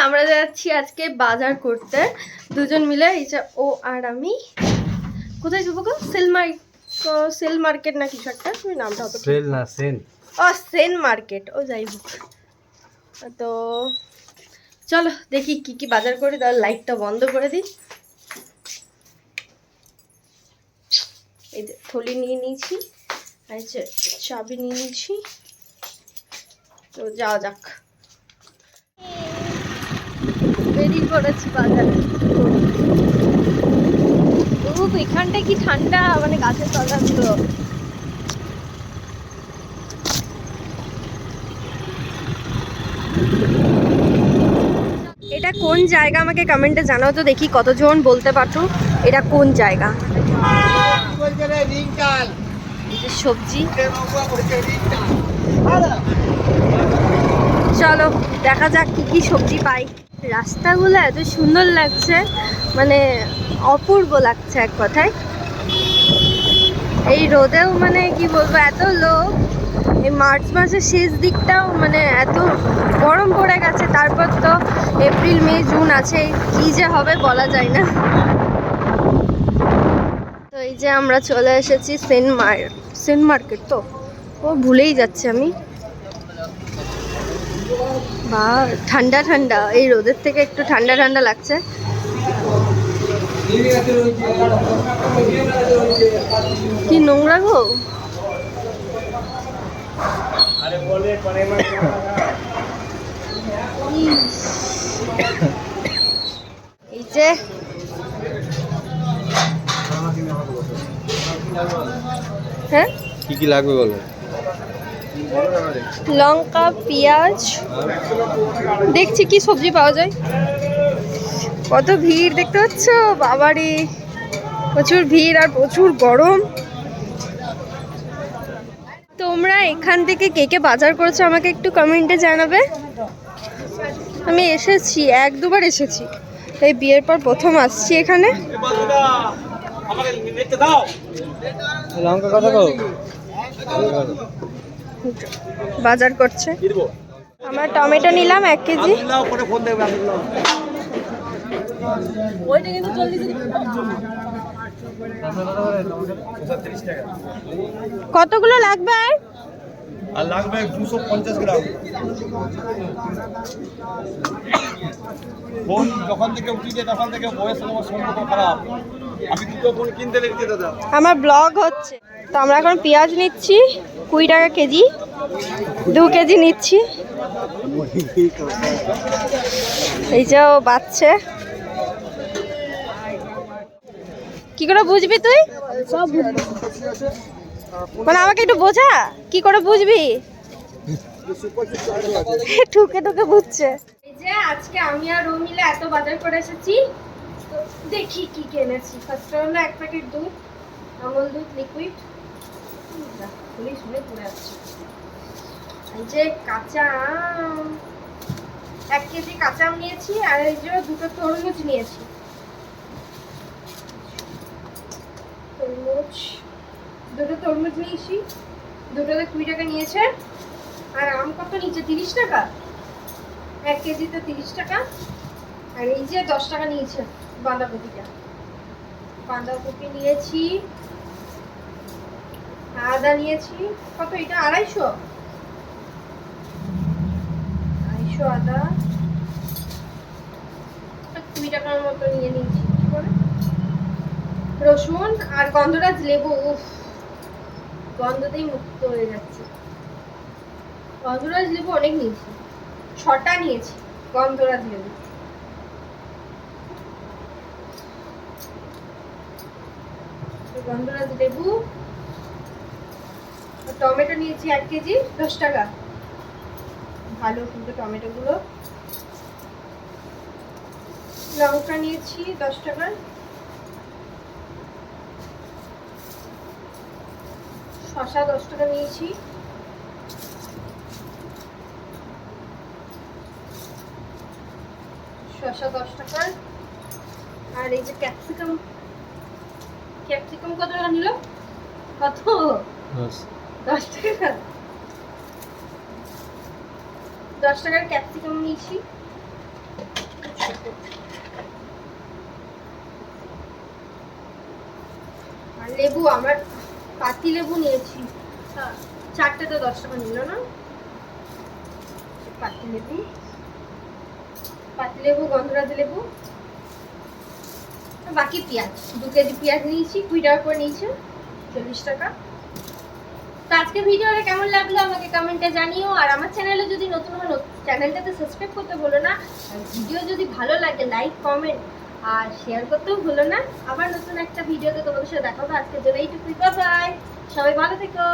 আমরা যাচ্ছি আজকে বাজার করতে দুজন মিলে। এই যে ও আর আমি। কোথায় যাবো গো? সেল মার্কেট না কিছু একটা, তুমি নামটা অত সেল না সেন, ও সেন মার্কেট, ও যাই হোক। তো চলো দেখি কি কি বাজার করি। তাহলে লাইটটা বন্ধ করে দিই। এই যে থলি নিয়ে নিয়েছি, আর চাবি নিয়ে নিয়েছি। তো যাওয়া যাক। বেরিয়ে পড়েছি বাজারে। এখানটা কি ঠান্ডা, মানে গাছের তলাগুলো। এটা কোন জায়গা আমাকে কমেন্টে জানাও তো, দেখি কতজন বলতে পারতো এটা কোন জায়গা। সবজি, চলো দেখা যাক কি কি সবজি পাই। রাস্তাগুলো এত সুন্দর লাগছে, মানে অপূর্ব লাগছে এক কথায়। এই রোদেও মানে কি বলবো, এত লোক। এই মার্চ মাসের শেষ দিকটাও মানে এত গরম পড়ে গেছে। তারপর তো এপ্রিল মে জুন আছে, কি যে হবে বলা যায় না। তো এই যে আমরা চলে এসেছি সেন মার্কেট। তো ও ভুলেই যাচ্ছে আমি। বা ঠান্ডা ঠান্ডা, এই রোদের থেকে একটু ঠান্ডা ঠান্ডা লাগছে। কি নোংরা গো। এই যে হ্যাঁ, কি কি লাগবে বলো? লঙ্কা, পেঁয়াজ, দেখছি কি সবজি পাওয়া যায়। কত ভিড় দেখতে পাচ্ছ, বাবারে প্রচুর ভিড় আর প্রচুর গরম। তোমরা এখান থেকে কে কে বাজার করেছো আমাকে একটু কমেন্টে জানাবে। আমি এসেছি, এক দুবার এসেছি, এই বিয়ের পর প্রথম আসছি এখানে। লঙ্কা কথা কও, বাজার করছে। আমার টমেটো নিলাম 1 কেজি। কতগুলো লাগবে? আর লাগবে 250 গ্রাম। ফোন যখন থেকে উঠিছে তখন থেকে বয়স আমার সম্পর্ক খারাপ। আমি দুটো ফোন কিনতে লেগেছি দাদা। আমার ব্লগ হচ্ছে। তো আমরা এখন পেঁয়াজ নিচ্ছি 20 টাকা কেজি, 2 কেজি নিচ্ছি। এই যে ও বাচ্চা, কি করে বুঝবি তুই? সব বুঝবি, মানে আমাকে একটু বোঝা কি করে বুঝবি। ঠুকে ঠুকে বুঝছে। এই যে আজকে আমি আর ও মিলে এত বাজার করে এসেছি। তো দেখি কি কিনেছি। ফার্স্ট হলো 1 প্যাকেট দুধ, আমল দুধ লিকুইড। খুলে শুনে পড়ে আসছে। এই যে কাঁচা আম, 1 কেজি কাঁচা আম নিয়েছি। আর এই যে 2টো তরমুজ নিয়েছি। দুটো তরমুজ নিয়েছি, দুটোতে 20 টাকা নিয়েছে। আর আম কত নিচে 30 টাকা, 1 কেজিতে 30 টাকা। আর এই যে 10 টাকা নিয়েছে বাঁধাকপিটা। বাঁধাকপি নিয়েছি, আদা নিয়েছি। কত এটা? 250 আদা, 20 টাকার মতো নিয়ে নিয়েছি। কি করে রসুন আর গন্ধরাজ লেবু, উফ গন্ধতেই মুক্ত হয়ে যাচ্ছে। গন্ধরাজ লেবু অনেক নিয়েছি, 6টা নিয়েছি গন্ধরাজ লেবু। গন্ধরাজ লেবু, টমেটো নিয়েছি 1 কেজি 10 টাকা। ভালো কিন্তু টমেটো গুলো। লঙ্কা নিয়েছি 10 টাকার। শসা 10 টাকা নিয়েছি। শসা 10 টাকার। আর এই যে ক্যাপসিকাম কত টাকা নিল? কত? 10 টাকা। 10 টাকার ক্যাপসিকাম নিয়েছি। আর লেবু আমার পাতি লেবু নিয়েছি, 4টেতে 10 টাকা নিল না। পাতি লেবু, গন্ধরাজ লেবু, বাকি পেঁয়াজ, 2 কেজি পেঁয়াজ নিয়েছি, 20 টাকা করে নিয়েছে, 40 টাকা। তো আজকে ভিডিওটা কেমন লাগলো আমাকে কমেন্টে জানিও। আর আমার চ্যানেলে যদি নতুন হলো, চ্যানেলটাতে সাবস্ক্রাইব করতে ভুলো না। আর ভিডিও যদি ভালো লাগে লাইক, কমেন্ট আর শেয়ার করতেও ভুলো না। আবার নতুন একটা ভিডিওতে তোমাদের সাথে দেখা হবে। আজকের জন্য এইটুকুই, বাই বাই, সবাই ভালো থেকো।